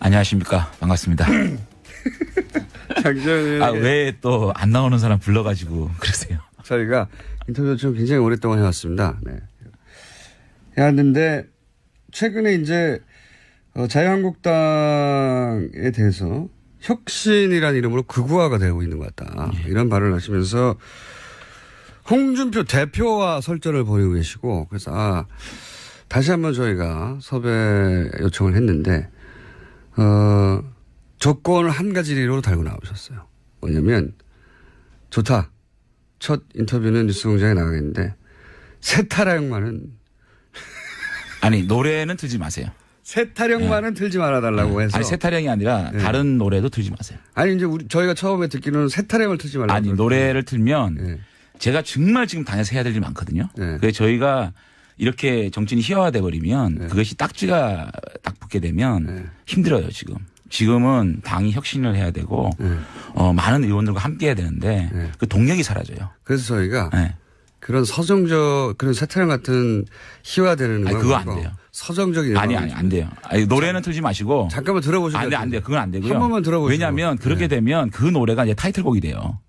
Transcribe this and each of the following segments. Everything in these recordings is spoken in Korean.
안녕하십니까. 안녕하십니까. 반갑습니다. 장재현 왜 또 안 나오는 사람 불러가지고 그러세요? 저희가 인터뷰를 좀 굉장히 오랫동안 해왔습니다. 네. 해왔는데 최근에 이제 자유한국당에 대해서 혁신이라는 이름으로 극우화가 되고 있는 것 같다. 이런 발언을 하시면서 홍준표 대표와 설전을 벌이고 계시고 그래서 다시 한번 저희가 섭외 요청을 했는데 조건을 한 가지로 달고 나오셨어요. 뭐냐면 좋다. 첫 인터뷰는 뉴스공장에 나가겠는데 세타령만은 아니 노래는 틀지 마세요. 세타령만은 틀지 말아달라고 해서. 아니 세타령이 아니라 다른 노래도 틀지 마세요. 아니 이제 저희가 처음에 듣기로는 세타령을 틀지 말라고. 아니 노래를 틀면 제가 정말 지금 당에서 해야 될 일이 많거든요. 그래서 저희가 이렇게 정치인이 희화화돼 버리면 그것이 딱지가 딱 붙게 되면 힘들어요 지금. 지금은 당이 혁신을 해야 되고 많은 의원들과 함께 해야 되는데 그 동력이 사라져요. 그래서 저희가 그런 서정적 그런 세타령 같은 희화되는 아니, 그거 안 돼요. 서정적인 아니 안 돼요. 아니, 노래는 틀지 마시고 잠깐만 들어보시죠. 안 돼요. 그건 안 되고요. 한 번만 들어보시죠. 왜냐하면 그렇게 되면 그 노래가 이제 타이틀곡이 돼요.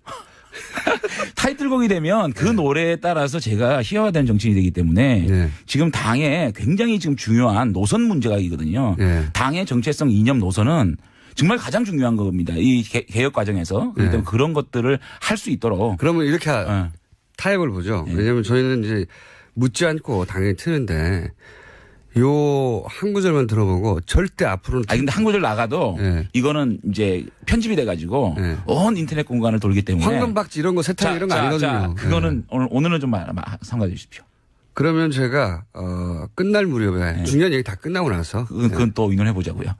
타이틀곡이 되면 그 노래에 따라서 제가 희화화되는 정치인이 되기 때문에 지금 당에 굉장히 지금 중요한 노선 문제가 있거든요. 당의 정체성 이념 노선은 정말 가장 중요한 겁니다. 이 개혁 과정에서. 그렇기 때문에 그런 것들을 할 수 있도록. 그러면 이렇게 타협을 보죠. 왜냐하면 저희는 이제 묻지 않고 당연히 트는데 요 한 구절만 들어보고 절대 앞으로는. 근데 한 구절 나가도 이거는 이제 편집이 돼가지고 온 인터넷 공간을 돌기 때문에. 황금박쥐 이런 거 세탁 이런 거 아니거든요. 그거는 오늘은 좀 삼가 주십시오. 그러면 제가 끝날 무렵에 중요한 얘기 다 끝나고 나서. 그건 또 의논해 보자고요.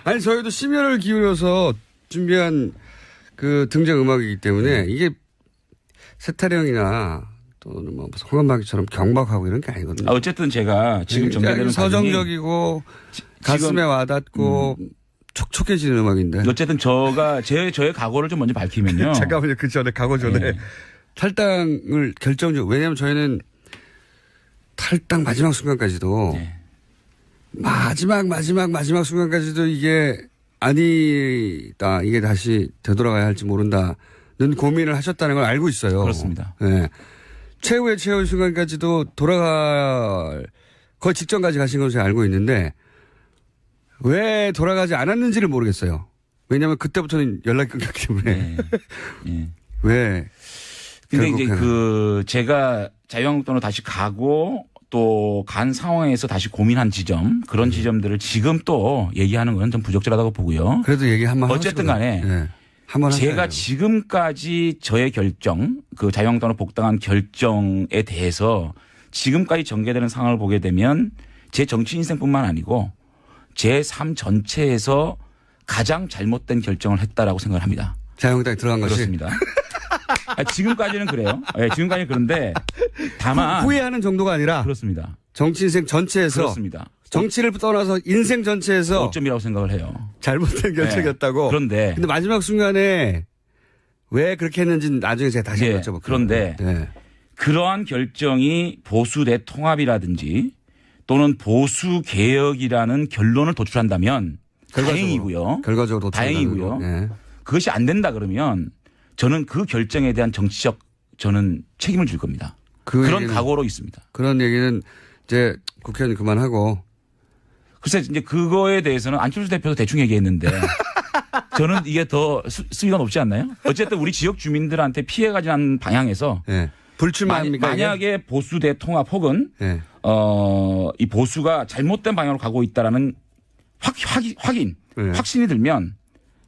아니 저희도 심혈을 기울여서 준비한 그 등장 음악이기 때문에 이게 세타령이나 또는 뭐 황금박쥐처럼 경박하고 이런 게 아니거든요. 어쨌든 제가 지금 전개되는 서정적이고 가슴에 와닿고 촉촉해지는 음악인데. 어쨌든 저의 각오를 좀 먼저 밝히면요. 잠깐만요. 그 전에 각오 전에 탈당을 결정적으로. 왜냐하면 저희는 탈당 마지막 순간까지도 마지막 순간까지도 이게 아니다. 이게 다시 되돌아가야 할지 모른다는 고민을 하셨다는 걸 알고 있어요. 그렇습니다. 네. 최후의 순간까지도 돌아갈 거의 직전까지 가신 것을 제가 알고 있는데 왜 돌아가지 않았는지를 모르겠어요. 왜냐하면 그때부터는 연락이 끊겼기 때문에. 왜. 근데 이제 제가 자유한국당으로 다시 가고 또 간 상황에서 다시 고민한 지점 그런 지점들을 지금 또 얘기하는 건 좀 부적절하다고 보고요. 그래도 얘기 한번 어쨌든 간에 한번 제가 지금까지 저의 결정 그 자유한국당으로 복당한 결정에 대해서 지금까지 전개되는 상황을 보게 되면 제 정치 인생뿐만 아니고 제 삶 전체에서 가장 잘못된 결정을 했다라고 생각을 합니다. 자유한국당에 들어간 것이? 그렇습니다. 지금까지는 그래요. 지금까지는 그런데 다만 후회하는 정도가 아니라 그렇습니다. 정치 인생 전체에서 그렇습니다. 정치를 떠나서 인생 전체에서 오점이라고 생각을 해요. 잘못된 결정이었다고. 그런데 근데 마지막 순간에 왜 그렇게 했는지는 나중에 제가 다시 여쭤볼게요. 그런데 그러한 결정이 보수 대통합이라든지 또는 보수 개혁이라는 결론을 도출한다면 다행이고요. 결과적으로 다행이고요. 그것이 안 된다 그러면 저는 그 결정에 대한 정치적 저는 책임을 질 겁니다. 그런 각오로 있습니다. 그런 얘기는 이제 국회의원 그만하고. 글쎄 이제 그거에 대해서는 안철수 대표도 대충 얘기했는데 저는 이게 더 수위가 높지 않나요? 어쨌든 우리 지역 주민들한테 피해가지 않는 방향에서 불출마합니까? 만약에 보수 대통합 혹은 이 보수가 잘못된 방향으로 가고 있다라는 확신이 들면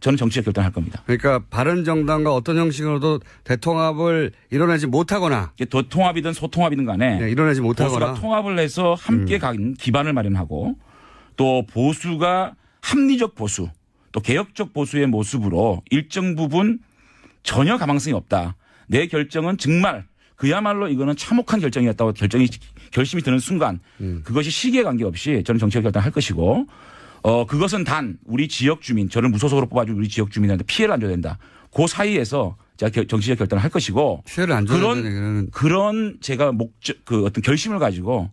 저는 정치적 결단을 할 겁니다. 그러니까 바른정당과 어떤 형식으로도 대통합을 이뤄내지 못하거나 도통합이든 소통합이든 간에 이뤄내지 못하거나 보수가 통합을 해서 함께 간 기반을 마련하고 또 보수가 합리적 보수 또 개혁적 보수의 모습으로 일정 부분 전혀 가망성이 없다. 내 결정은 정말 그야말로 이거는 참혹한 결정이었다고 결심이 드는 순간 그것이 시기에 관계없이 저는 정치적 결단을 할 것이고 그것은 단 우리 지역 주민 저를 무소속으로 뽑아준 우리 지역 주민한테 피해를 안 줘야 된다. 그 사이에서 제가 정치적 결단을 할 것이고 피해를 안 줘야 된다는 그런 제가 목적 그 어떤 결심을 가지고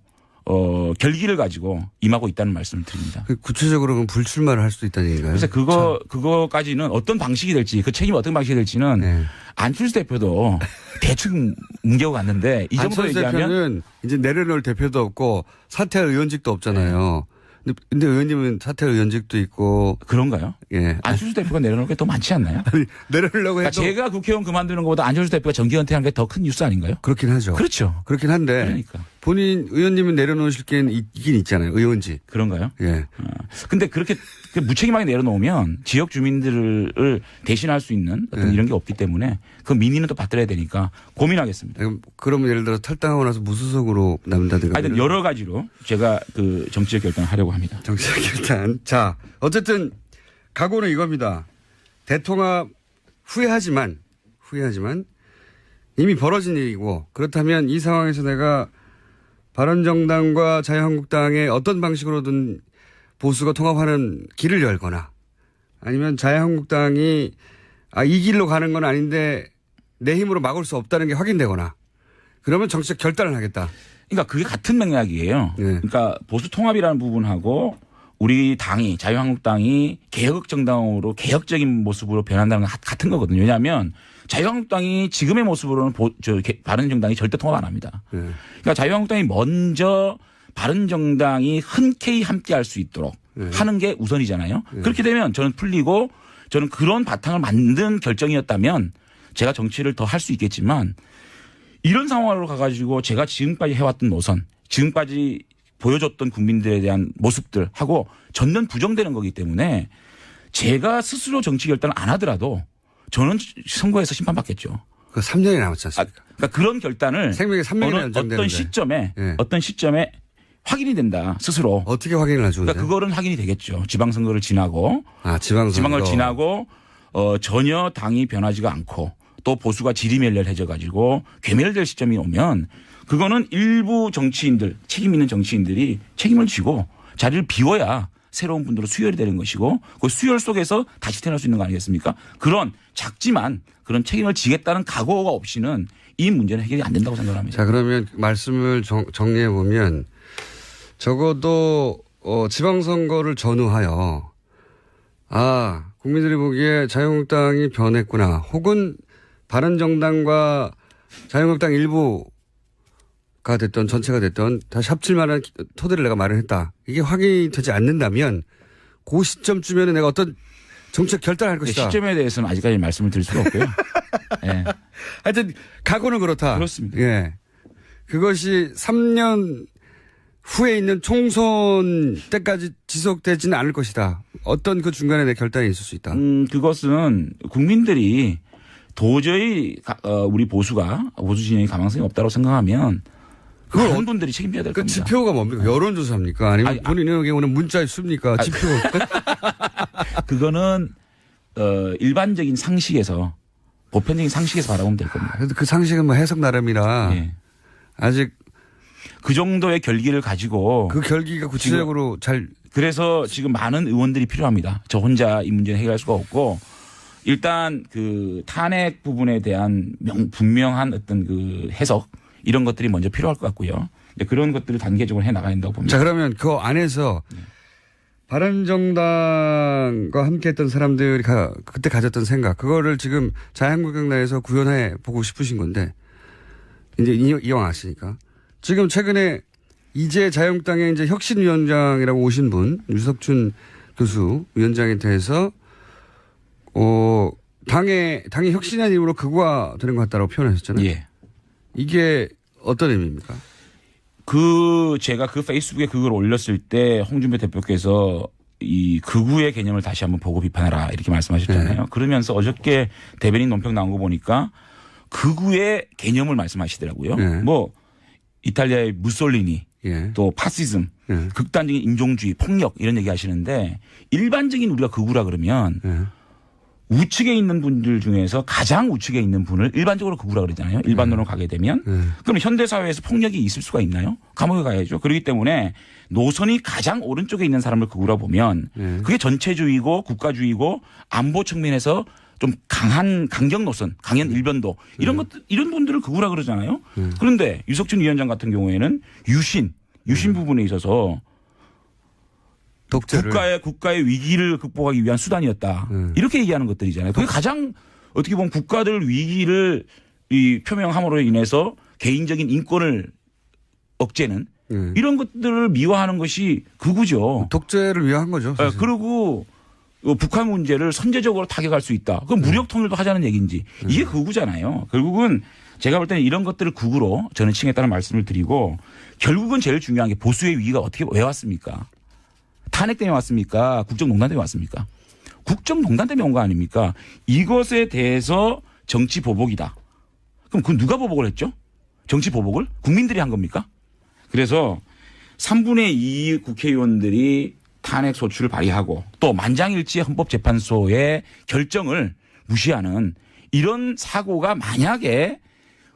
결기를 가지고 임하고 있다는 말씀을 드립니다. 구체적으로는 불출마를 할 수도 있다는 얘기인가요? 그래서 그거까지는 어떤 방식이 될지 그 책임이 어떤 방식이 될지는 네. 안철수 대표도 대충 뭉개고 갔는데 이 정도 안철수 얘기하면 대표는 이제 내려놓을 대표도 없고 사퇴할 의원직도 없잖아요. 근데 의원님은 사퇴할 의원직도 있고. 그런가요? 예. 안철수 대표가 내려놓을 게 더 많지 않나요? 아니, 내려놓으려고 그러니까 해도. 제가 국회의원 그만두는 것보다 안철수 대표가 정기 은퇴하는 게 더 큰 뉴스 아닌가요? 그렇긴 하죠. 그렇죠. 그렇긴 한데. 그러니까. 본인 의원님은 내려놓으실 게 있긴 있잖아요. 의원직. 그런가요? 예. 근데 그렇게 무책임하게 내려놓으면 지역 주민들을 대신할 수 있는 어떤 이런 게 없기 때문에 그 민의는 또 받들어야 되니까 고민하겠습니다. 그러면 예를 들어 탈당하고 나서 무소속으로 남는다든가. 하여튼 여러 가지로 제가 그 정치적 결단을 하려고 합니다. 정치적 결단. 자, 어쨌든 각오는 이겁니다. 대통합 후회하지만 이미 벌어진 일이고 그렇다면 이 상황에서 내가 바른정당과 자유한국당의 어떤 방식으로든 보수가 통합하는 길을 열거나 아니면 자유한국당이 이 길로 가는 건 아닌데 내 힘으로 막을 수 없다는 게 확인되거나 그러면 정치적 결단을 하겠다. 그러니까 그게 같은 맥락이에요. 네. 그러니까 보수 통합이라는 부분하고 우리 당이 자유한국당이 개혁정당으로 개혁적인 모습으로 변한다는 건 같은 거거든요. 왜냐하면 자유한국당이 지금의 모습으로는 바른정당이 절대 통합 안 합니다. 네. 그러니까 자유한국당이 먼저 바른정당이 흔쾌히 함께할 수 있도록 하는 게 우선이잖아요. 그렇게 되면 저는 풀리고 저는 그런 바탕을 만든 결정이었다면 제가 정치를 더 할 수 있겠지만 이런 상황으로 가가지고 제가 지금까지 해왔던 노선, 지금까지 보여줬던 국민들에 대한 모습들하고 전면 부정되는 거기 때문에 제가 스스로 정치 결단을 안 하더라도 저는 선거에서 심판받겠죠. 그 3년이 남았지 않습니까? 그러니까 그런 결단을 생명이 3년이나 연장되는데. 어떤 시점에 확인이 된다 스스로. 어떻게 확인을 하죠? 그러니까 그거는 확인이 되겠죠. 지방선거를 지나고. 지방을 지나고 전혀 당이 변하지가 않고 또 보수가 지리멸렬해져 가지고 괴멸될 시점이 오면 그거는 일부 정치인들 책임 있는 정치인들이 책임을 지고 자리를 비워야 새로운 분들로 수혈이 되는 것이고 그 수혈 속에서 다시 태어날 수 있는 거 아니겠습니까? 그런 작지만 그런 책임을 지겠다는 각오가 없이는 이 문제는 해결이 안 된다고 생각합니다. 자, 그러면 말씀을 정리해 보면 적어도 지방선거를 전후하여 국민들이 보기에 자유한국당이 변했구나 혹은 바른정당과 자유한국당 일부가 됐던 전체가 됐던 다시 합칠 만한 토대를 내가 마련했다. 이게 확인이 되지 않는다면 그 시점쯤에는 내가 어떤 정책 결단을 할 것이다. 시점에 대해서는 아직까지 말씀을 드릴 수가 없고요. 네. 하여튼 각오는 그렇다. 그렇습니다. 예. 그것이 3년 후에 있는 총선 때까지 지속되지는 않을 것이다. 어떤 그 중간에 내 결단이 있을 수 있다. 그것은 국민들이 도저히 우리 보수 진영이 가망성이 없다고 생각하면 그런 분들이 책임져야 될 겁니다. 지표가 뭡니까? 여론조사입니까? 아니면 본인의 경우는 문자에 씁니까? 지표. 그거는 일반적인 상식에서 보편적인 상식에서 바라보면 될 겁니다. 그래도 그 상식은 뭐 해석 나름이라 아직 그 정도의 결기를 가지고 그 결기가 구체적으로 그래서 지금 많은 의원들이 필요합니다. 저 혼자 이 문제는 해결할 수가 없고 일단 그 탄핵 부분에 대한 분명한 어떤 그 해석 이런 것들이 먼저 필요할 것 같고요. 그런 것들을 단계적으로 해 나가야 된다고 봅니다. 자, 그러면 그 안에서 바른정당과 함께했던 사람들이 그때 가졌던 생각 그거를 지금 자유한국당 내에서 구현해 보고 싶으신 건데 이제 이왕 아시니까 지금 최근에 이제 자유한국당의 이제 혁신위원장이라고 오신 분 유석춘 교수 위원장에 대해서 당의 혁신이라는 이름으로 극우화되는 것 같다라고 표현하셨잖아요. 예. 이게 어떤 의미입니까? 제가 그 페이스북에 그걸 올렸을 때 홍준표 대표께서 이 극우의 개념을 다시 한번 보고 비판해라 이렇게 말씀하셨잖아요. 그러면서 어저께 대변인 논평 나온 거 보니까 극우의 개념을 말씀하시더라고요. 뭐 이탈리아의 무솔리니 또 파시즘 극단적인 인종주의 폭력 이런 얘기 하시는데 일반적인 우리가 극우라 그러면 우측에 있는 분들 중에서 가장 우측에 있는 분을 일반적으로 극우라 그러잖아요. 일반론으로 가게 되면. 그럼 현대사회에서 폭력이 있을 수가 있나요? 감옥에 가야죠. 그렇기 때문에 노선이 가장 오른쪽에 있는 사람을 극우라 보면 그게 전체주의고 국가주의고 안보 측면에서 좀 강경 노선, 강연 일변도 이런 분들을 극우라 그러잖아요. 그런데 유석춘 위원장 같은 경우에는 유신 부분에 있어서 독재를. 국가의 위기를 극복하기 위한 수단이었다. 이렇게 얘기하는 것들이잖아요. 그게 가장 어떻게 보면 국가들 위기를 표명함으로 인해서 개인적인 인권을 억제는 이런 것들을 미화하는 것이 극우죠. 독재를 위한 거죠. 사실. 그리고 북한 문제를 선제적으로 타격할 수 있다. 그럼 무력 통일도 하자는 얘기인지 이게 극우잖아요. 결국은 제가 볼 때는 이런 것들을 극우로 저는 칭했다는 말씀을 드리고 결국은 제일 중요한 게 보수의 위기가 왜 왔습니까? 탄핵 때문에 왔습니까? 국정농단 때문에 왔습니까? 국정농단 때문에 온 거 아닙니까? 이것에 대해서 정치 보복이다. 그럼 그건 누가 보복을 했죠? 정치 보복을? 국민들이 한 겁니까? 그래서 3분의 2 국회의원들이 탄핵 소추를 발의하고 또 만장일치 헌법재판소의 결정을 무시하는 이런 사고가 만약에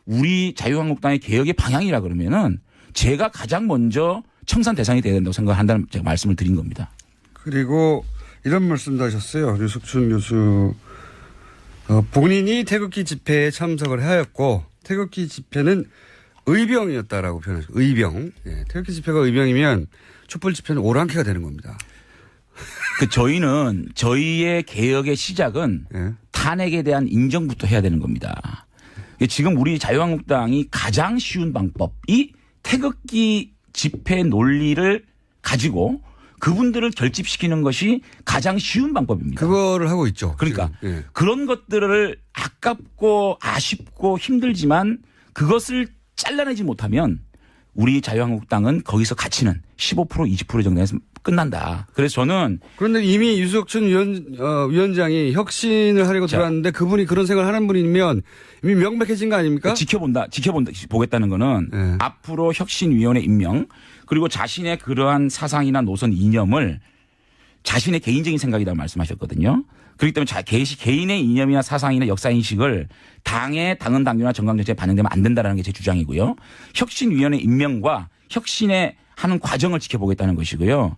우리 자유한국당의 개혁의 방향이라 그러면은 제가 가장 먼저 청산 대상이 돼야 된다고 생각한다는 제가 말씀을 드린 겁니다. 그리고 이런 말씀도 하셨어요. 류석춘 교수. 본인이 태극기 집회에 참석을 하였고 태극기 집회는 의병이었다라고 표현하셨어요. 의병. 예, 태극기 집회가 의병이면 촛불 집회는 오랑캐가 되는 겁니다. 저희는 저희의 개혁의 시작은 예. 탄핵에 대한 인정부터 해야 되는 겁니다. 지금 우리 자유한국당이 가장 쉬운 방법이 태극기 집회 논리를 가지고 그분들을 결집시키는 것이 가장 쉬운 방법입니다. 그거를 하고 있죠. 그러니까 예. 그런 것들을 아깝고 아쉽고 힘들지만 그것을 잘라내지 못하면 우리 자유한국당은 거기서 가치는 15% 20% 정도에서 끝난다. 그래서 저는 그런데 이미 유석춘 위원장이 혁신을 하려고 들어왔는데 그분이 그런 생각을 하는 분이면 이미 명백해진 거 아닙니까? 보겠다는 거는 네. 앞으로 혁신위원회 임명 그리고 자신의 그러한 사상이나 노선 이념을 자신의 개인적인 생각이라고 말씀하셨거든요. 그렇기 때문에 개인의 이념이나 사상이나 역사인식을 당의 당헌 당규나 정강정책에 반영되면 안 된다는 게 제 주장이고요. 혁신위원회 임명과 혁신의 하는 과정을 지켜보겠다는 것이고요.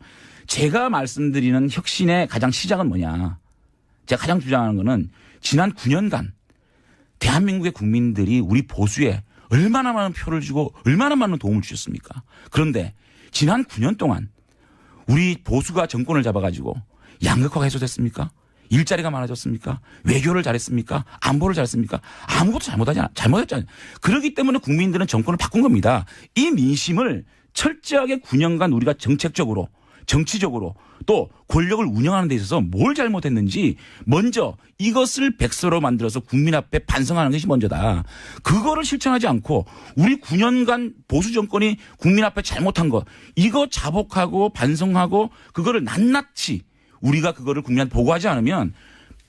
제가 말씀드리는 혁신의 가장 시작은 뭐냐. 제가 가장 주장하는 거는 지난 9년간 대한민국의 국민들이 우리 보수에 얼마나 많은 표를 주고 얼마나 많은 도움을 주셨습니까? 그런데 지난 9년 동안 우리 보수가 정권을 잡아가지고 양극화가 해소됐습니까? 일자리가 많아졌습니까? 외교를 잘했습니까? 안보를 잘했습니까? 아무것도 잘못했잖아요. 그렇기 때문에 국민들은 정권을 바꾼 겁니다. 이 민심을 철저하게 9년간 우리가 정책적으로 정치적으로 또 권력을 운영하는 데 있어서 뭘 잘못했는지 먼저 이것을 백서로 만들어서 국민 앞에 반성하는 것이 먼저다. 그거를 실천하지 않고 우리 9년간 보수 정권이 국민 앞에 잘못한 것 이거 자복하고 반성하고 그거를 낱낱이 우리가 그거를 국민한테 보고하지 않으면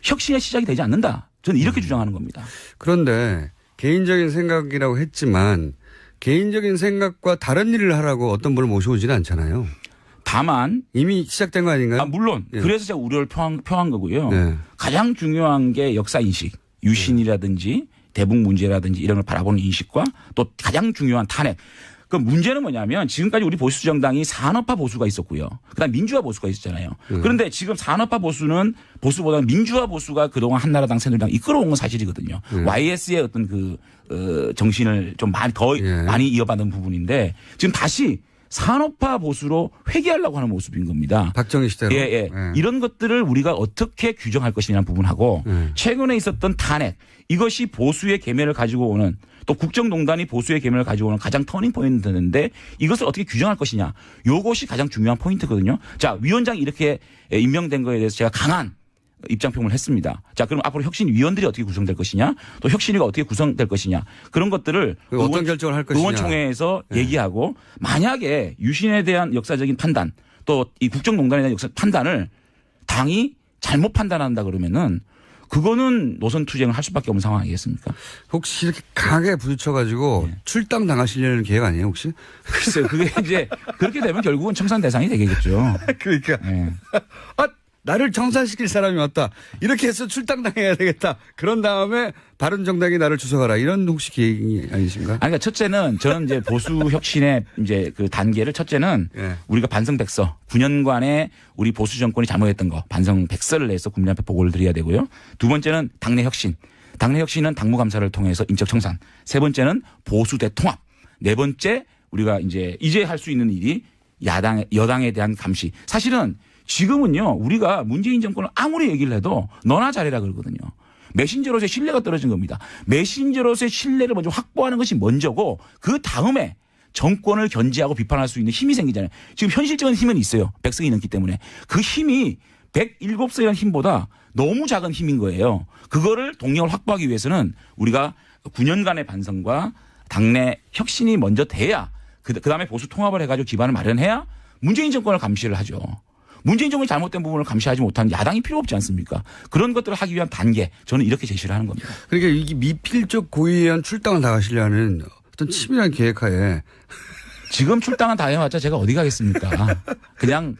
혁신의 시작이 되지 않는다. 저는 이렇게 주장하는 겁니다. 그런데 개인적인 생각이라고 했지만 개인적인 생각과 다른 일을 하라고 어떤 분을 모셔오지는 않잖아요. 다만 이미 시작된 거 아닌가요? 물론 예. 그래서 제가 우려를 표한 거고요. 네. 가장 중요한 게 역사인식, 유신이라든지 대북 문제라든지 이런 걸 바라보는 인식과 또 가장 중요한 탄핵. 그 문제는 뭐냐면 지금까지 우리 보수 정당이 산업화 보수가 있었고요. 그다음 민주화 보수가 있었잖아요. 그런데 지금 산업화 보수는 보수보다는 민주화 보수가 그동안 한나라당, 새누리당 이끌어온 건 사실이거든요. YS의 어떤 정신을 좀 많이 이어받은 부분인데 지금 다시 산업화 보수로 회귀하려고 하는 모습인 겁니다. 박정희 시대로. 예. 이런 것들을 우리가 어떻게 규정할 것이냐는 부분하고 최근에 있었던 탄핵 이것이 보수의 계면을 가지고 오는 또 국정농단이 보수의 계면을 가지고 오는 가장 터닝 포인트인데 이것을 어떻게 규정할 것이냐. 이것이 가장 중요한 포인트거든요. 자, 위원장이 이렇게 임명된 거에 대해서 제가 강한 입장표명을 했습니다. 자, 그럼 앞으로 혁신위원들이 어떻게 구성될 것이냐 또 혁신위가 어떻게 구성될 것이냐 그런 것들을 어떤 결정을 할 것이냐. 의원총회에서 얘기하고 만약에 유신에 대한 역사적인 판단 또 이 국정농단에 대한 역사 판단을 당이 잘못 판단한다 그러면은 그거는 노선 투쟁을 할 수밖에 없는 상황 아니겠습니까? 혹시 이렇게 강하게 부딪혀가지고 출당 당하시려는 계획 아니에요 혹시? 글쎄요. 그게 이제 그렇게 되면 결국은 청산 대상이 되겠죠. 그러니까. 네. 나를 청산시킬 사람이 왔다. 이렇게 해서 출당당해야 되겠다. 그런 다음에 바른정당이 나를 주석하라. 이런 혹시 계획이 아니신가? 그러니까 첫째는 저는 이제 보수 혁신의 이제 그 단계를 첫째는 우리가 반성 백서 9년간의 우리 보수 정권이 잘못했던 거 반성 백서를 내서 국민 앞에 보고를 드려야 되고요. 두 번째는 당내 혁신. 당내 혁신은 당무감사를 통해서 인적 청산. 세 번째는 보수 대통합. 네 번째 우리가 이제 할 수 있는 일이 여당에 대한 감시. 사실은 지금은요 우리가 문재인 정권을 아무리 얘기를 해도 너나 잘해라 그러거든요. 메신저로서의 신뢰가 떨어진 겁니다. 메신저로서의 신뢰를 먼저 확보하는 것이 먼저고 그 다음에 정권을 견제하고 비판할 수 있는 힘이 생기잖아요. 지금 현실적인 힘은 있어요. 100석이 넘기 때문에. 그 힘이 107석이라는 힘보다 너무 작은 힘인 거예요. 그거를 동력을 확보하기 위해서는 우리가 9년간의 반성과 당내 혁신이 먼저 돼야 그다음에 보수 통합을 해가지고 기반을 마련해야 문재인 정권을 감시를 하죠. 문재인 정권이 잘못된 부분을 감시하지 못하는 야당이 필요 없지 않습니까? 그런 것들을 하기 위한 단계 저는 이렇게 제시를 하는 겁니다. 그러니까 이게 미필적 고의한 출당을 다 하시려는 어떤 치밀한 계획하에 지금 출당한 다 해봤자 제가 어디 가겠습니까? 그냥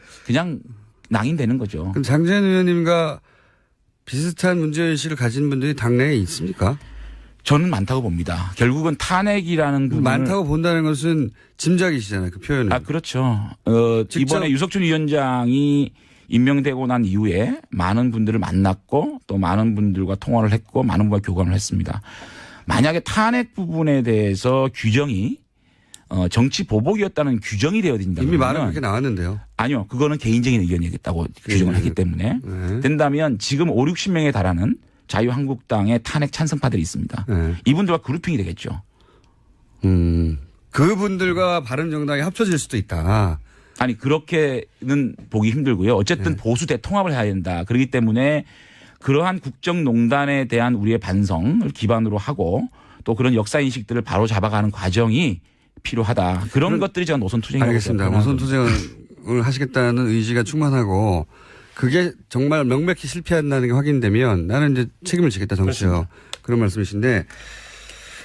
낭인되는 거죠. 그럼 장재현 의원님과 비슷한 문제의식을 가진 분들이 당내에 있습니까? 저는 많다고 봅니다. 결국은 탄핵이라는 부분을. 많다고 본다는 것은 짐작이시잖아요. 그 표현은. 아, 그렇죠. 이번에 유석춘 위원장이 임명되고 난 이후에 많은 분들을 만났고 또 많은 분들과 통화를 했고 많은 분과 교감을 했습니다. 만약에 탄핵 부분에 대해서 규정이 정치 보복이었다는 규정이 되어진다. 이미 말은 그렇게 나왔는데요. 아니요. 그거는 개인적인 의견이겠다고 규정을 했기 때문에 된다면 지금 5, 60명에 달하는 자유한국당의 탄핵 찬성파들이 있습니다. 이분들과 그룹핑이 되겠죠. 그분들과 바른정당이 합쳐질 수도 있다. 아니 그렇게는 보기 힘들고요. 어쨌든 보수 대통합을 해야 된다. 그렇기 때문에 그러한 국정농단에 대한 우리의 반성을 기반으로 하고 또 그런 역사인식들을 바로 잡아가는 과정이 필요하다. 그런 것들이 제가 노선투쟁이라고 알겠습니다. 노선투쟁을 하시겠다는 의지가 충만하고 그게 정말 명백히 실패한다는 게 확인되면 나는 이제 책임을 지겠다 정치요. 그렇습니다. 그런 말씀이신데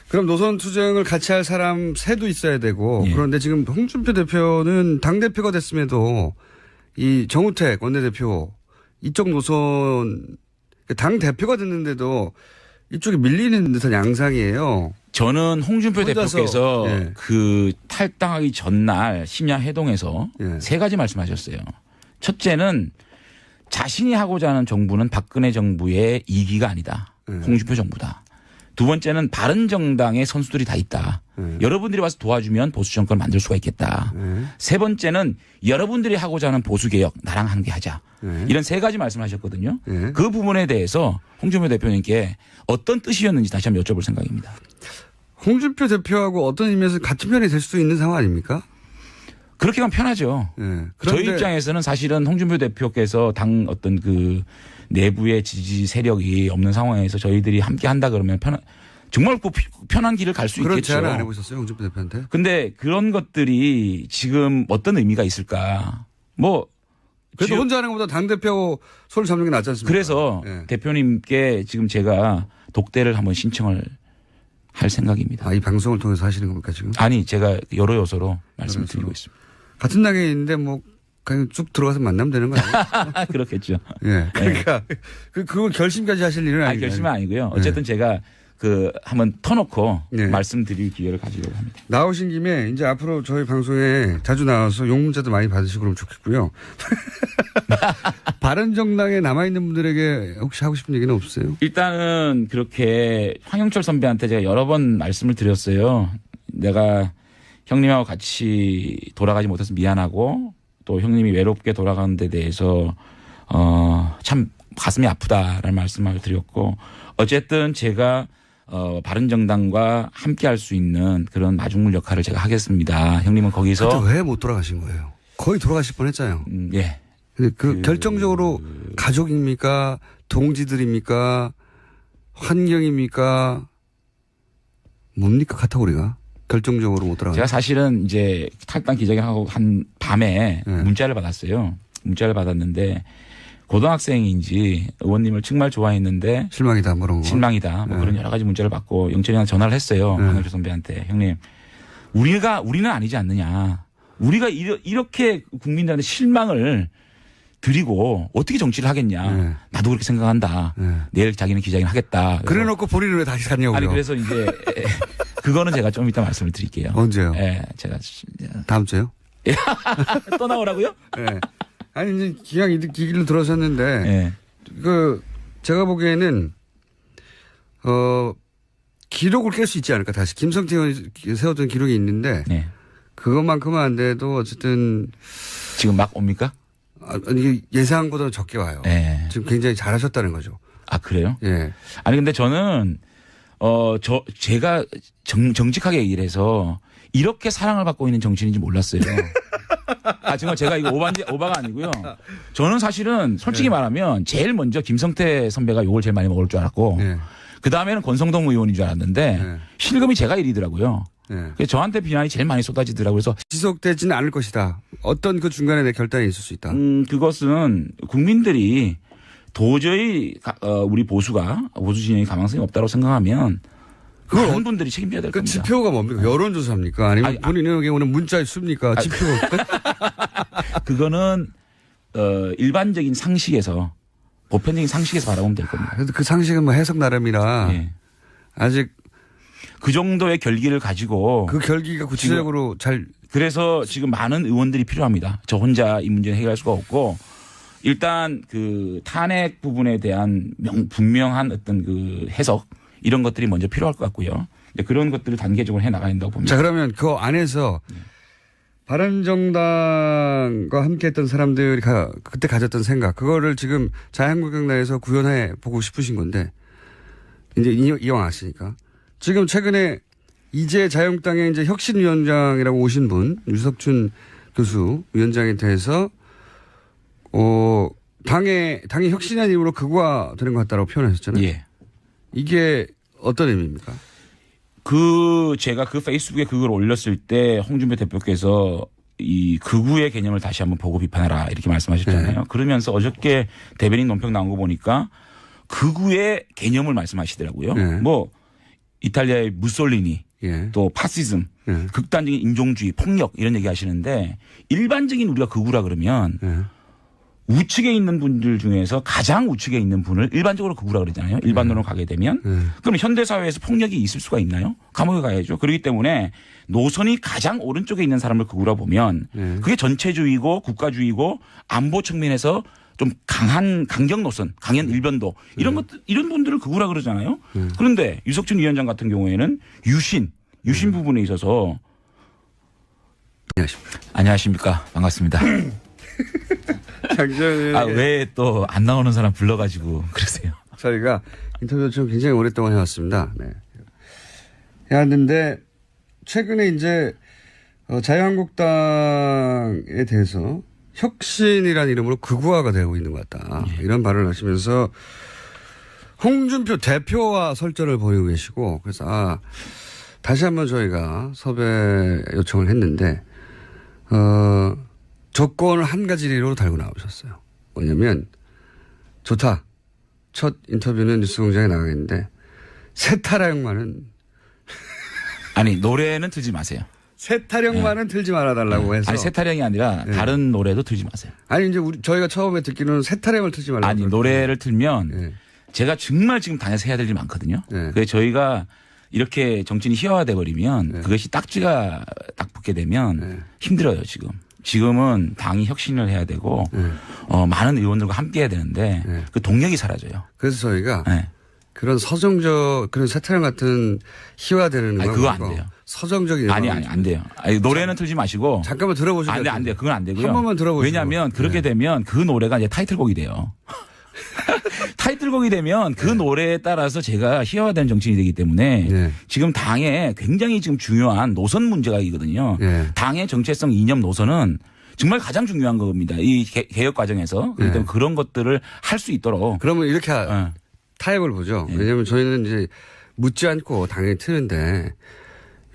그럼 노선투쟁을 같이 할 사람 새도 있어야 되고 예. 그런데 지금 홍준표 대표는 당대표가 됐음에도 이 정우택 원내대표 이쪽 노선 당대표가 됐는데도 이쪽에 밀리는 듯한 양상이에요. 저는 홍준표 대표께서 예. 그 탈당하기 전날 심야 회동에서 예. 세 가지 말씀하셨어요. 첫째는 자신이 하고자 하는 정부는 박근혜 정부의 2기가 아니다. 홍준표 정부다. 두 번째는 바른정당의 선수들이 다 있다. 여러분들이 와서 도와주면 보수 정권을 만들 수가 있겠다. 세 번째는 여러분들이 하고자 하는 보수개혁 나랑 함께 하자. 이런 세 가지 말씀하셨거든요. 그 부분에 대해서 홍준표 대표님께 어떤 뜻이었는지 다시 한번 여쭤볼 생각입니다. 홍준표 대표하고 어떤 의미에서 같은 편이 될 수도 있는 상황 아닙니까? 그렇게 하면 편하죠. 저희 입장에서는 사실은 홍준표 대표께서 당 어떤 그 내부의 지지 세력이 없는 상황에서 저희들이 함께 한다 그러면 정말 편한 길을 갈 수 있겠죠. 그런 제안을 안 해보셨어요, 홍준표 대표한테? 근데 그런 것들이 지금 어떤 의미가 있을까? 그래도 혼자 하는 것보다 당대표 손을 잡는 게 낫지 않습니까? 그래서 대표님께 지금 제가 독대를 한번 신청을 할 생각입니다. 아, 이 방송을 통해서 하시는 겁니까, 지금? 아니, 제가 여러 요소로 말씀을 드리고 있습니다. 같은 당에 있는데 그냥 쭉 들어가서 만나면 되는 거 아니에요? 그렇겠죠. 예. 그러니까 그걸 결심까지 하실 일은 아니에요. 결심은 아니고요. 어쨌든 제가 한번 터놓고 말씀드릴 기회를 가지려고 합니다. 나오신 김에 이제 앞으로 저희 방송에 자주 나와서 욕 문자도 많이 받으시고 그러면 좋겠고요. 바른정당에 남아있는 분들에게 혹시 하고 싶은 얘기는 없으세요? 일단은 그렇게 황영철 선배한테 제가 여러 번 말씀을 드렸어요. 내가 형님하고 같이 돌아가지 못해서 미안하고 또 형님이 외롭게 돌아가는 데 대해서 참 가슴이 아프다라는 말씀을 드렸고 어쨌든 제가 바른정당과 함께 할 수 있는 그런 마중물 역할을 제가 하겠습니다. 형님은 거기서. 왜 못 돌아가신 거예요? 거의 돌아가실 뻔 했잖아요. 예. 근데 결정적으로 가족입니까? 동지들입니까? 환경입니까? 뭡니까? 카테고리가? 결정적으로 못 돌아가요. 제가 사실은 이제 탈당 기자회견하고 한 밤에 문자를 받았어요. 문자를 받았는데 고등학생인지 의원님을 정말 좋아했는데 실망이다 실망이다 그런 여러 가지 문자를 받고 영철이한테 전화를 했어요. 황영철 선배한테. 형님 우리는 아니지 않느냐. 우리가 이렇게 국민들한테 실망을 드리고 어떻게 정치를 하겠냐. 나도 그렇게 생각한다. 내일 자기는 기자회견 하겠다. 그래놓고 본인은 왜 다시 갔냐고요. 아니 그래서 이제 그거는 제가 좀 이따 말씀을 드릴게요. 언제요? 예, 제가 다음 주요? 또 나오라고요? 네. 아니 이제 기왕 이 길로 들어섰는데 제가 보기에는 기록을 깰 수 있지 않을까 다시 김성태 의원이 세웠던 기록이 있는데 그것만큼은 안 돼도 어쨌든 지금 막 옵니까? 이게 예상보다 적게 와요. 네. 지금 굉장히 잘하셨다는 거죠. 아, 그래요? 예. 아니, 근데 저는, 제가 정직하게 얘기를 해서 이렇게 사랑을 받고 있는 정치인인지 몰랐어요. 아, 정말 제가 이거 오바가 아니고요. 저는 사실은 솔직히 말하면 제일 먼저 김성태 선배가 욕을 제일 많이 먹을 줄 알았고, 예. 그 다음에는 권성동 의원인 줄 알았는데, 실검이 제가 1위더라고요. 그래서 저한테 비난이 제일 많이 쏟아지더라고요. 그래서 지속되지는 않을 것이다. 어떤 그 중간에 내 결단이 있을 수 있다. 그것은 국민들이 도저히 우리 보수 진영이 가망성이 없다고 생각하면 많은 분들이 책임져야 될 그 겁니다. 지표가 뭡니까? 여론조사입니까? 아니면 본인에게 오는 문자에 씁니까? 지표. 그거는 일반적인 상식에서 보편적인 상식에서 바라보면 될 겁니다. 그래도 그 상식은 뭐 해석 나름이라 예. 아직 그 정도의 결기를 가지고 그 결기가 구체적으로 잘 그래서 지금 많은 의원들이 필요합니다. 저 혼자 이 문제는 해결할 수가 없고 일단 그 탄핵 부분에 대한 분명한 어떤 그 해석 이런 것들이 먼저 필요할 것 같고요. 그런 것들을 단계적으로 해 나가야 된다고 봅니다. 자, 그러면 그 안에서 바른정당과 함께 했던 사람들이 그때 가졌던 생각, 그거를 지금 자유한국당 내에서 구현해 보고 싶으신 건데, 이제 이왕 아시니까. 지금 최근에 이제 자유한국당의 이제 혁신위원장이라고 오신 분, 유석춘 교수 위원장에 대해서, 당의 혁신한 이름으로 극우화되는 것 같다고 표현하셨잖아요. 예. 이게 어떤 의미입니까? 제가 그 페이스북에 그걸 올렸을 때 홍준표 대표께서 이 극우의 개념을 다시 한번 보고 비판하라 이렇게 말씀하셨잖아요. 네. 그러면서 어저께 대변인 논평 나온 거 보니까 극우의 개념을 말씀하시더라고요. 네. 뭐 이탈리아의 무솔리니 예. 또 파시즘, 네. 극단적인 인종주의, 폭력 이런 얘기 하시는데 일반적인 우리가 극우라 그러면 네. 우측에 있는 분들 중에서 가장 우측에 있는 분을 일반적으로 극우라 그러잖아요. 일반론으로 가게 되면. 그럼 현대사회에서 폭력이 있을 수가 있나요? 감옥에 가야죠. 그렇기 때문에 노선이 가장 오른쪽에 있는 사람을 극우라 보면 그게 전체주의고 국가주의고 안보 측면에서 좀 강한 강경 노선, 강연 일변도 이런 것들, 이런 분들을 극우라 그러잖아요. 그런데 유석춘 위원장 같은 경우에는 유신 부분에 있어서 안녕하십니까. 반갑습니다. 왜 또 안 나오는 사람 불러가지고 그러세요? 저희가 인터뷰를 좀 굉장히 오랫동안 해왔습니다. 네. 해왔는데, 최근에 이제, 자유한국당에 대해서 혁신이라는 이름으로 극우화가 되고 있는 것 같다. 예. 이런 발언을 하시면서 홍준표 대표와 설전을 벌이고 계시고, 그래서, 다시 한번 저희가 섭외 요청을 했는데, 조건을 한 가지로 달고 나오셨어요. 뭐냐면, 좋다. 첫 인터뷰는 뉴스공장에 나가겠는데, 세타령만은. 아니, 노래는 틀지 마세요. 세타령만은 틀지 말아달라고 해서. 아니, 세타령이 아니라 다른 노래도 틀지 마세요. 아니, 이제 저희가 처음에 듣기로는 세타령을 틀지 말라고. 아니, 노래를 틀면 제가 정말 지금 당에서 해야 될 일이 많거든요. 그래서 저희가 이렇게 정치인이 희화화돼 버리면 그것이 딱지가 딱 붙게 되면 힘들어요, 지금. 지금은 당이 혁신을 해야 되고 많은 의원들과 함께 해야 되는데 그 동력이 사라져요. 그래서 저희가 그런 서정적 그런 세타령 같은 희화되는 아니, 그거 안 돼요. 서정적인 아니 안 돼요. 아니, 노래는 틀지 마시고 잠깐만 들어보시죠. 안 돼요. 그건 안 되고요. 한 번만 들어보시죠. 왜냐하면 그렇게 되면 그 노래가 이제 타이틀곡이 돼요. 타이틀곡이 되면 그 노래에 따라서 제가 희화화되는 정치인이 되기 때문에 지금 당에 굉장히 지금 중요한 노선 문제가 있거든요. 당의 정체성 이념 노선은 정말 가장 중요한 겁니다. 이 개혁 과정에서. 그렇기 때문에 그런 것들을 할 수 있도록. 그러면 이렇게 타협을 보죠. 왜냐하면 저희는 이제 묻지 않고 당연히 트는데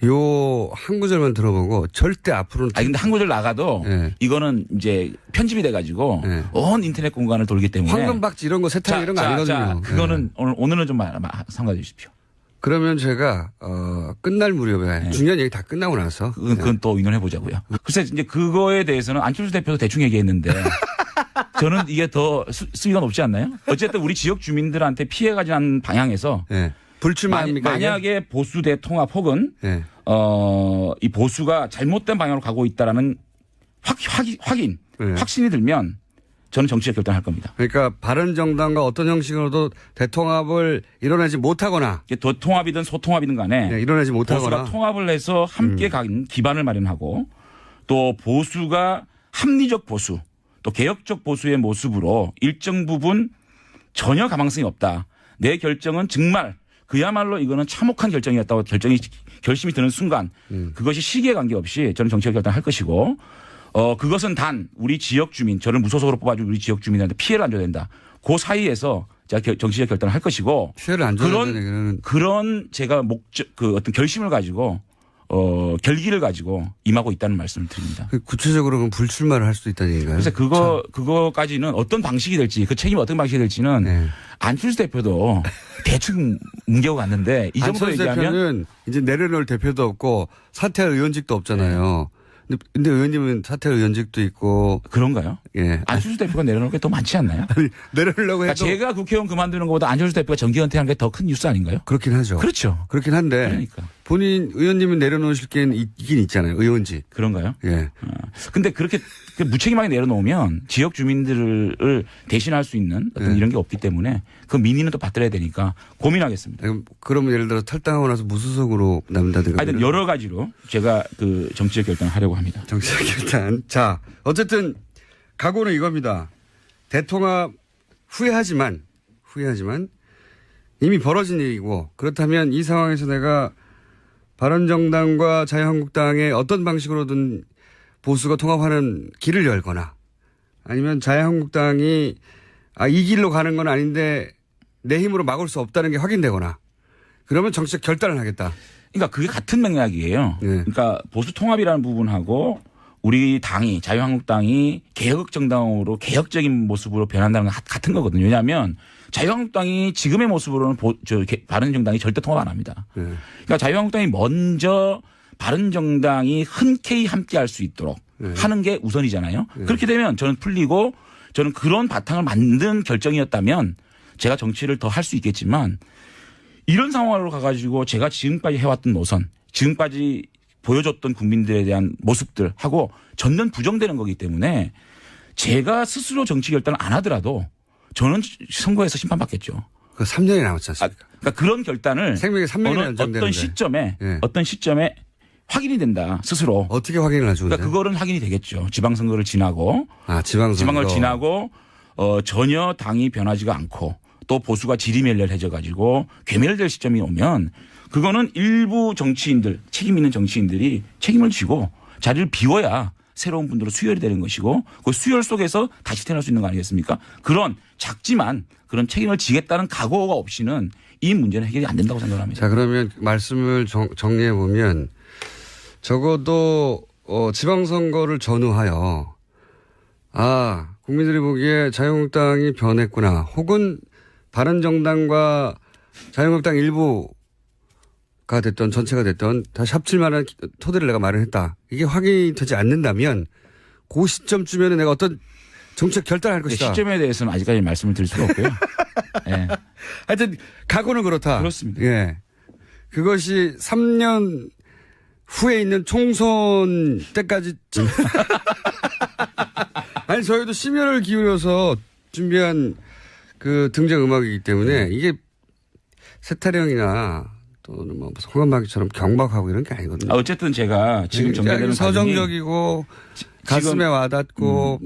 요 한 구절만 들어보고 절대 앞으로는. 아니, 근데 한 구절 나가도 이거는 이제 편집이 돼가지고 온 인터넷 공간을 돌기 때문에. 황금박쥐 이런 거 세탁 이런 거 아니거든요. 그거는 오늘은 좀 삼가해 주십시오. 그러면 제가, 끝날 무렵에 중요한 얘기 다 끝나고 나서. 그건 또 의논해 보자고요. 글쎄 이제 그거에 대해서는 안철수 대표도 대충 얘기했는데 저는 이게 더 수위가 높지 않나요? 어쨌든 우리 지역 주민들한테 피해가지 않는 방향에서. 불출마합니까? 만약에 보수 대통합 혹은 이 보수가 잘못된 방향으로 가고 있다라는 확신이 들면 저는 정치적 결단을 할 겁니다. 그러니까 바른정당과 어떤 형식으로도 대통합을 이뤄내지 못하거나 통합이든 소통합이든 간에 이뤄내지 못하거나 보수가 통합을 해서 함께 간 기반을 마련하고 또 보수가 합리적 보수 또 개혁적 보수의 모습으로 일정 부분 전혀 가망성이 없다. 내 결정은 정말 그야말로 이거는 참혹한 결정이었다고 결심이 드는 순간 그것이 시기에 관계없이 저는 정치적 결단을 할 것이고 그것은 단 우리 지역 주민 저를 무소속으로 뽑아준 우리 지역 주민한테 피해를 안 줘야 된다. 그 사이에서 제가 정치적 결단을 할 것이고 피해를 안 줘야 된다는 그런 제가 그 어떤 결심을 가지고 결기를 가지고 임하고 있다는 말씀을 드립니다. 구체적으로 그럼 불출마를 할 수도 있다는 얘기인가요? 그래서 그거까지는 어떤 방식이 될지 그 책임이 어떤 방식이 될지는 네. 안철수 대표도 대충 뭉개고 갔는데 이 정도 안철수 얘기하면 대표는 이제 내려놓을 대표도 없고 사퇴할 의원직도 없잖아요. 근데 의원님은 사퇴할 의원직도 있고 그런가요? 예. 안철수 대표가 내려놓을 게 더 많지 않나요? 아니, 내려놓으려고 그러니까 해도 제가 국회의원 그만두는 것보다 안철수 대표가 정기 은퇴하는 게 더 큰 뉴스 아닌가요? 그렇긴 하죠. 그렇죠. 그렇긴 한데 그러니까. 본인 의원님은 내려놓으실 게 있긴 있잖아요. 의원직. 그런가요? 예. 근데 그렇게 무책임하게 내려놓으면 지역 주민들을 대신할 수 있는 어떤 이런 게 없기 때문에 그 민의는 또 받들어야 되니까 고민하겠습니다. 그러면 예를 들어 탈당하고 나서 무소속으로 남다든가. 하여튼 여러 가지로 제가 그 정치적 결단을 하려고 합니다. 정치적 결단. 자, 어쨌든 각오는 이겁니다. 대통합 후회하지만 이미 벌어진 일이고 그렇다면 이 상황에서 내가 바른정당과 자유한국당의 어떤 방식으로든 보수가 통합하는 길을 열거나 아니면 자유한국당이 이 길로 가는 건 아닌데 내 힘으로 막을 수 없다는 게 확인되거나 그러면 정치적 결단을 하겠다. 그러니까 그게 같은 맥락이에요. 네. 그러니까 보수 통합이라는 부분하고 우리 당이 자유한국당이 개혁정당으로 개혁적인 모습으로 변한다는 건 같은 거거든요. 왜냐하면 자유한국당이 지금의 모습으로는 바른정당이 절대 통합 안 합니다. 네. 그러니까 자유한국당이 먼저 바른정당이 흔쾌히 함께할 수 있도록 하는 게 우선이잖아요. 그렇게 되면 저는 풀리고 저는 그런 바탕을 만든 결정이었다면 제가 정치를 더 할 수 있겠지만 이런 상황으로 가가지고 제가 지금까지 해왔던 노선, 지금까지 보여줬던 국민들에 대한 모습들하고 전면 부정되는 거기 때문에 제가 스스로 정치 결단을 안 하더라도 저는 선거에서 심판받겠죠. 그 3년이 남았지 않습니까? 그러니까 그런 결단을 생명이 3년이 연장되는데 어떤 시점에 확인이 된다 스스로. 어떻게 확인을 하죠? 그러니까 그거는 확인이 되겠죠. 지방선거를 지나고 지방을 지나고 전혀 당이 변하지가 않고 또 보수가 지리멸렬해져 가지고 괴멸될 시점이 오면 그거는 일부 정치인들 책임 있는 정치인들이 책임을 지고 자리를 비워야 새로운 분들로 수혈이 되는 것이고 그 수혈 속에서 다시 태어날 수 있는 거 아니겠습니까? 그런 작지만 그런 책임을 지겠다는 각오가 없이는 이 문제는 해결이 안 된다고 생각합니다. 자, 그러면 말씀을 정리해 보면 적어도 지방선거를 전후하여 국민들이 보기에 자유한국당이 변했구나 혹은 바른정당과 자유한국당 일부가 됐던 전체가 됐던 다시 합칠 만한 토대를 내가 마련했다. 이게 확인되지 않는다면 그 시점쯤에는 내가 어떤 정책 결단을 할 것이다. 시점에 대해서는 아직까지 말씀을 드릴 수가 없고요. 네. 하여튼 각오는 그렇다. 그렇습니다. 예. 그것이 3년 후에 있는 총선 때까지 아니 저희도 심혈을 기울여서 준비한 그 등장 음악이기 때문에 이게 세타령이나 또는 뭐 홍한마귀처럼 경박하고 이런 게 아니거든요. 어쨌든 제가 지금 전개되는 서정적이고 가슴에 와닿고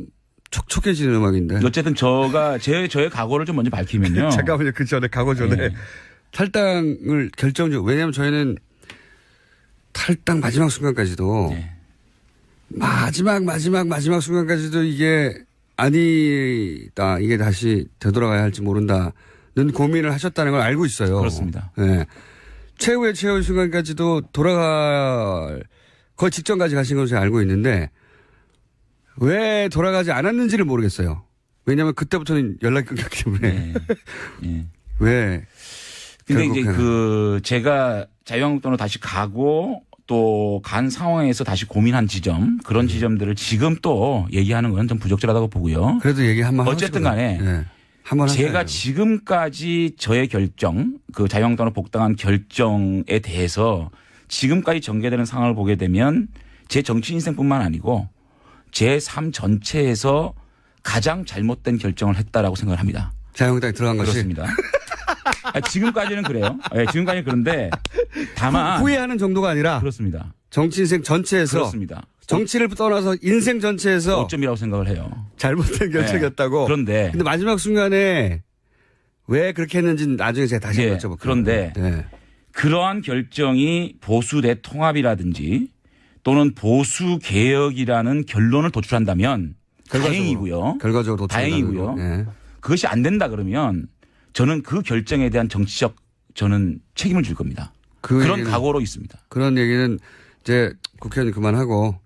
촉촉해지는 음악인데. 어쨌든 저의 각오를 좀 먼저 밝히면요. 잠깐만요. 그 전에 각오 전에 네. 탈당을 결정적. 왜냐하면 저희는 탈당 마지막 순간까지도 네. 마지막 순간까지도 이게 아니다. 이게 다시 되돌아가야 할지 모른다는 고민을 하셨다는 걸 알고 있어요. 그렇습니다. 네. 최후의 순간까지도 돌아갈 거의 직전까지 가신 것을 제가 알고 있는데 왜 돌아가지 않았는지를 모르겠어요. 왜냐하면 그때부터는 연락이 끊겼기 때문에. 네. 네. 왜. 근데 이제 제가 자유한국당으로 다시 가고 또 간 상황에서 다시 고민한 지점 그런 지점들을 지금 또 얘기하는 건 좀 부적절하다고 보고요. 그래도 얘기 한번 어쨌든 간에 네. 한번 제가 지금까지 저의 결정 그 자유한국당으로 복당한 결정에 대해서 지금까지 전개되는 상황을 보게 되면 제 정치 인생뿐만 아니고 제 삶 전체에서 가장 잘못된 결정을 했다라고 생각을 합니다. 자유한국당에 들어간 것이. 그렇습니다. 지금까지는 그래요. 네, 지금까지는 그런데 다만 후회하는 정도가 아니라 그렇습니다. 정치 인생 전체에서 그렇습니다. 정치를 떠나서 인생 전체에서 5점이라고 생각을 해요. 잘못된 결정이었다고. 그런데 근데 마지막 순간에 왜 그렇게 했는지는 나중에 제가 다시 예, 여쭤볼게요. 그런데 네. 그러한 결정이 보수 대통합이라든지 또는 보수 개혁이라는 결론을 도출한다면 다행이고요. 결과적으로 다행이고요. 네. 그것이 안 된다 그러면 저는 그 결정에 대한 정치적 저는 책임을 질 겁니다. 그런 각오로 있습니다. 그런 얘기는 이제 국회의원 그만하고